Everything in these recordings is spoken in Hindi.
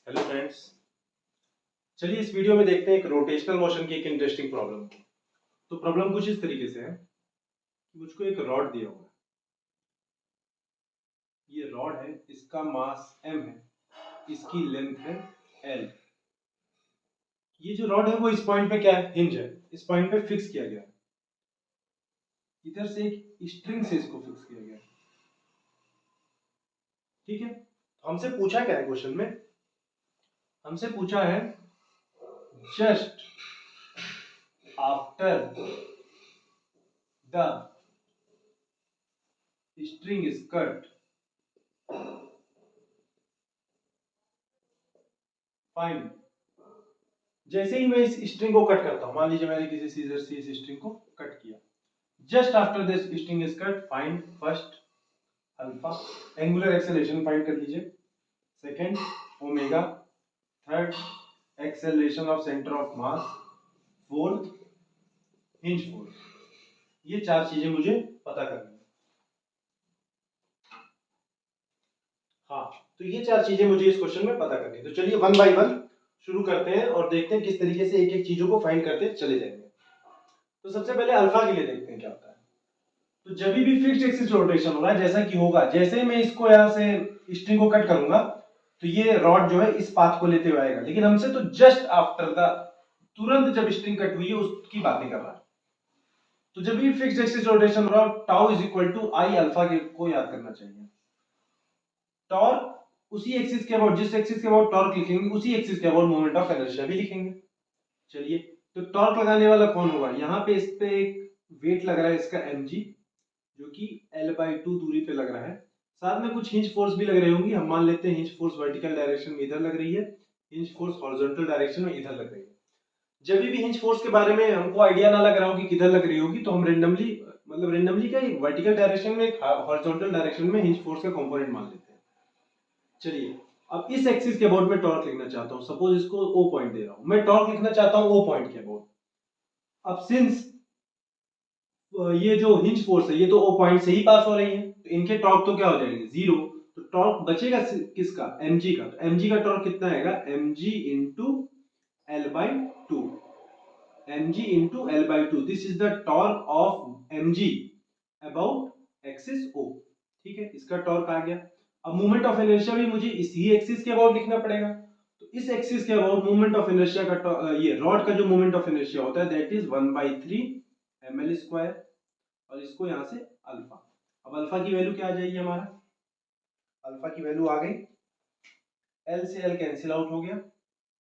हेलो फ्रेंड्स, चलिए इस वीडियो में देखते हैं एक रोटेशनल मोशन की एक इंटरेस्टिंग प्रॉब्लम। तो प्रॉब्लम कुछ इस तरीके से है कि मुझको एक रॉड दिया हुआ है। ये रॉड है, इसका मास m है, इसकी लेंथ है l। ये जो रॉड है वो इस पॉइंट पे क्या है, हिंज है, इस पॉइंट पे फिक्स किया गया है। इधर से एक स्ट्रिंग से इसको फिक्स किया गया है। ठीक है, तो हमसे पूछा क्या है क्वेश्चन में, हमसे पूछा है just after the string is cut find। जैसे ही मैं इस स्ट्रिंग को कट करता हूं, मान लीजिए मैंने किसी सीजर से इस स्ट्रिंग को कट किया, just after this string is cut find first alpha, angular acceleration find कर लीजिए, second omega, third acceleration of centre of mass, fourth hinge force. ये चार चीजें मुझे पता करनी है। हाँ, तो ये चार चीजें मुझे इस क्वेश्चन में पता करनी है। तो चलिए वन बाय वन शुरू करते हैं और देखते हैं किस तरीके से एक एक चीजों को फाइंड करते चले जाएंगे। तो सबसे पहले अल्फा के लिए देखते हैं क्या होता है। तो जब भी फिक्स्ड एक्सिस रोटेशन हो रहा है, जैसा कि होगा, जैसे ही मैं इसको यहाँ से स्ट्रिंग को कट करूंगा तो ये रॉड जो है इस पाथ को लेते हुए आएगा। लेकिन हमसे तो जस्ट आफ्टर द, तुरंत जब स्ट्रिंग कट हुई है उसकी बातें कर रहा है। तो जब भी फिक्स्ड एक्सिस रोटेशन हो रहा है, tau is equal to I alpha के को याद करना चाहिए। टॉर्क उसी एक्सिस के अबाउट, जिस एक्सिस के अबाउट टॉर्क लिखेंगे उसी एक्सिस के अबाउट मोमेंट ऑफ इनर्शिया भी लिखेंगे। चलिए, तो टॉर्क लगाने वाला कौन होगा, यहाँ पे इस पे एक वेट लग रहा है इसका mg, जो कि L/2 दूरी पे लग रहा है। साथ में कुछ हिंज फोर्स भी लग रही होंगी। हम मान लेते हैं हिंज फोर्स वर्टिकल डायरेक्शन में इधर लग रही है, हिंज फोर्स हॉरिजॉन्टल डायरेक्शन में इधर लग रही है। जब भी हिंज फोर्स के बारे में हमको आइडिया ना लग रहा हो कि किधर लग रही होगी, तो हम रेंडमली, मतलब रेंडमली क्या, वर्टिकल डायरेक्शन में, हॉरिजॉन्टल डायरेक्शन में हिंज फोर्स का कंपोनेंट मान लेते हैं। चलिए, अब इस एक्सिस के अबाउट में टॉर्क लिखना चाहता हूं। सपोज इसको O पॉइंट दे रहा हूं, मैं टॉर्क लिखना चाहता हूं O पॉइंट के अबाउट। अब सिंस ये जो हिंज फोर्स है ये तो O पॉइंट से ही पास हो रही है, तो इनके टॉर्क तो क्या हो जाएंगे, जीरो। तो टॉर्क बचेगा किसका, mg का। तो mg का टॉर्क कितना आएगा, mg into L/2, mg into L/2। This is the torque of mg about axis O। ठीक है, इसका टॉर्क आ गया। अब मोमेंट ऑफ इनर्शिया भी मुझे इसी एक्सिस के अबाउट लिखना पड़ेगा। तो इस एक्सिस के अबाउट मोमेंट ऑफ इनर्शिया का, ये रॉड का जो मोमेंट ऑफ इनर्शिया होता है दैट इज 1/3 ml स्क्वायर, और इसको यहां से अल्फा। अब अल्फा की वैल्यू क्या आ जाएगी हमारा, अल्फा की वैल्यू आ गई, एल से एल कैंसिल आउट हो गया,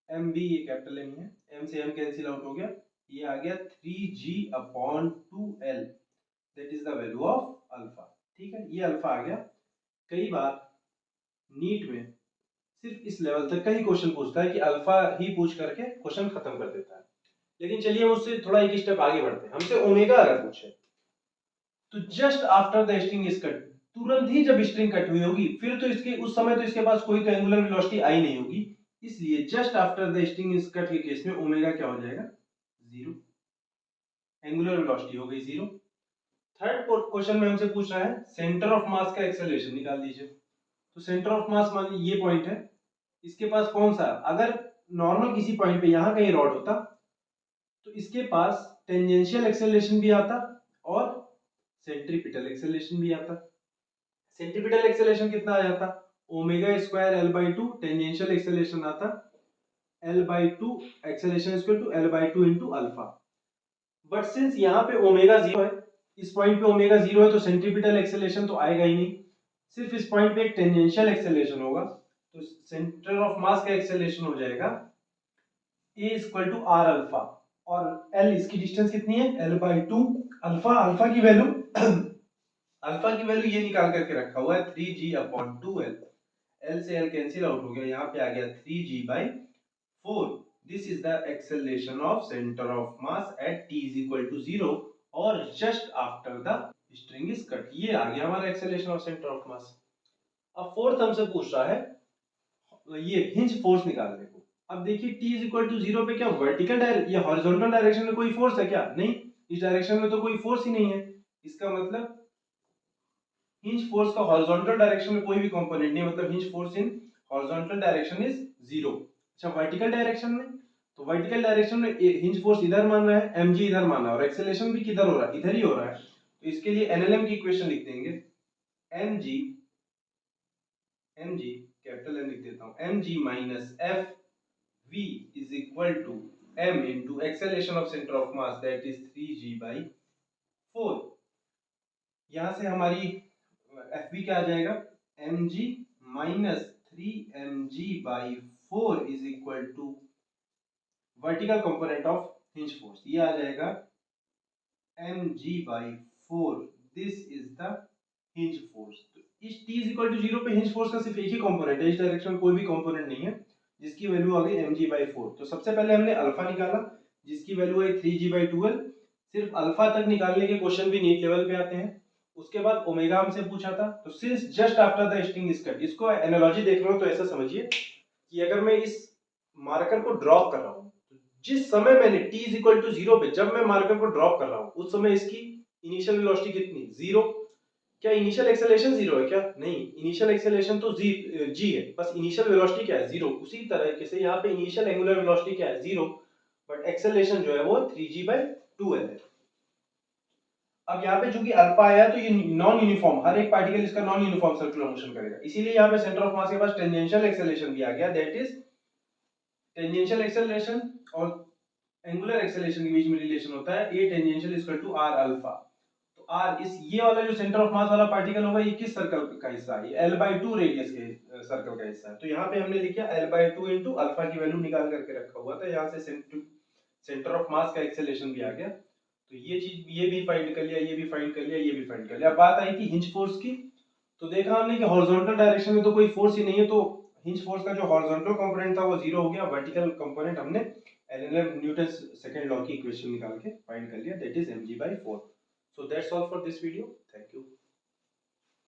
एम भी ये कैपिटल एम है, एम से एम कैंसिल आउट हो गया, ये आ गया 3g/2l, that is the value of alpha. ठीक है, ये अल्फा आ गया। कई बार नीट में सिर्फ इस लेवल तक का ही क्वेश्चन पूछता है कि अल्फा ही पूछ करके क्वेश्चन खत्म कर देता है। लेकिन चलिए हम उससे थोड़ा एक स्टेप आगे बढ़ते हैं। हमसे ओमेगा अगर पूछे, तो just after the string is cut, तुरंत ही जब स्ट्रिंग कट हुई होगी, फिर तो इसके उस समय तो इसके पास कोई तो एंगुलर वेलोसिटी आई नहीं होगी, इसलिए just after the string is cut के केस में ओमेगा क्या हो जाएगा, जीरो, एंगुलर वेलोसिटी हो गई जीरो। थर्ड क्वेश्चन में हमसे पूछ रहा है सेंटर ऑफ मास का एक्सेलरेशन निकाल दीजिए। तो सेंटर ऑफ मास मान लीजिए ये पॉइंट है, इसके पास कौन सा, अगर नॉर्मल किसी पॉइंट पे यहां कहीं रॉड होता तो इसके पास टेंजेंशियल एक्सेलरेशन भी आता और सेंट्रीपिटल एक्सेलरेशन भी आता। सेंट्रीपिटल एक्सेलरेशन कितना आ जाता, omega square L/2, tangential acceleration आता L/2, acceleration equal to L/2 into alpha. But since यहाँ पे ओमेगा जीरो है, इस पॉइंट पे ओमेगा जीरो है, तो सेंट्रीपिटल एक्सेलरेशन तो आएगा ही नहीं, सिर्फ इस पॉइंट पे एक टेंजेंशियल एक्सेलरेशन होगा। तो सेंटर ऑफ मास का एक्सेलरेशन हो जाएगा A equal to R alpha, और L इसकी डिस्टेंस कितनी है, L/2। अल्फा की वैल्यू अल्फा की वैल्यू ये निकाल करके रखा हुआ है 3g/2l, L से L कैंसिल आउट हो गया, यहाँ पे आ गया 3g/4। This is the acceleration of centre of mass at t is equal to 0 और just after the string is cut. ये आ गया हमारा acceleration of centre of mass. अब फोर्थ हमसे पूछ रहा है ये हिंज फोर्स निकालने को। अब देखिए t इज इक्वल टू 0 पे क्या वर्टिकल या हॉरिजॉन्टल डायरेक्शन में कोई फोर्स है क्या, नहीं, इस डायरेक्शन में तो कोई फोर्स ही नहीं है। इसका मतलब हिंज फोर्स का हॉरिजॉन्टल डायरेक्शन में कोई भी कंपोनेंट नहीं, मतलब hinge force in horizontal direction is 0। अच्छा वर्टिकल डायरेक्शन में, तो वर्टिकल डायरेक्शन में हिंज फोर्स इधर मान रहा है, mg इधर मान रहा है और एक्सेलरेशन भी किधर हो रहा है, इधर ही हो रहा है। तो इसके लिए एनएलएम की इक्वेशन लिख देंगे, mg कैपिटल एम लिख देता हूं, mg minus F v is equal to m into acceleration of centre of mass that is 3g/4। यहां से हमारी fv क्या आ जाएगा, mg minus 3mg/4 is equal to vertical component of hinge force, ये आ जाएगा mg/4, this is the hinge force. तो इस t इज इक्वल टू 0 पे हिंज फोर्स का सिर्फ एक ही कंपोनेंट है, इस डायरेक्शन में कोई भी कंपोनेंट नहीं है, जिसकी वैल्यू आ गई mg/4। तो सबसे पहले हमने अल्फा निकाला जिसकी वैल्यू है 3g/12। सिर्फ अल्फा तक निकालने के क्वेश्चन भी नीट लेवल पे आते हैं। उसके बाद ओमेगा हमसे पूछा था, तो since just after the sting cut, इसको एनालॉजी देख रहे हो तो ऐसा समझिए कि अगर मैं इस मार्कर को ड्रॉप कर रहा हूं, जिस समय मैंने t इज इक्वल टू 0 पे जब मैं मार्कर को ड्रॉप कर रहा हूं, उस समय इसकी इनिशियल वेलोसिटी कितनी, 0। क्या इनिशियल एक्सेलरेशन 0 है क्या, नहीं, इनिशियल एक्सेलरेशन तो g है, बस इनिशियल वेलोसिटी क्या है, 0। उसी तरीके से यहाँ पे इनिशियल एंगुलर वेलोसिटी क्या है, 0, बट एक्सेलरेशन जो है वो 3g/2l है। अब यहाँ पे चूंकि अल्फा आया तो ये नॉन यूनिफॉर्म, हर एक पार्टिकल इसका नॉन यूनिफॉर्म सर्कुलर मोशन करेगा, इसीलिए यहाँ पे सेंटर ऑफ मास के पास टेंजेंशियल एक्सेलरेशन भी आ गया, दैट इज टेंजेंशियल एक्सेलरेशन और एंगुलर एक्सेलरेशन के बीच में रिलेशन होता है a tangential equal to r alpha. तो r इस ये वाला जो सेंटर ऑफ मास वाला पार्टिकल होगा ये किस सर्कल का हिस्सा है, ये l/2 रेडियस के सर्कल का हिस्सा है। तो यहाँ पे हमने लिखा l/2 इनटू अल्फा की वैल्यू निकाल करके रखा हुआ था, यहाँ से सेंटर ऑफ मास का एक्सेलरेशन भी आ गया। तो ये चीज ये भी फाइंड कर लिया, ये भी फाइंड कर लिया, ये भी फाइंड कर लिया। अब बात आई थी हिंज फोर्स की, तो देखा हमने कि हॉरिजॉन्टल डायरेक्शन में तो कोई फोर्स ही नहीं है, तो हिंज फोर्स का जो हॉरिजॉन्टल कंपोनेंट था वो 0 हो गया, वर्टिकल कंपोनेंट हमने एलएनएम न्यूटन सेकंड लॉ की इक्वेशन निकाल के फाइंड कर लिया, that is mg/4। So that's all for this video, thank you.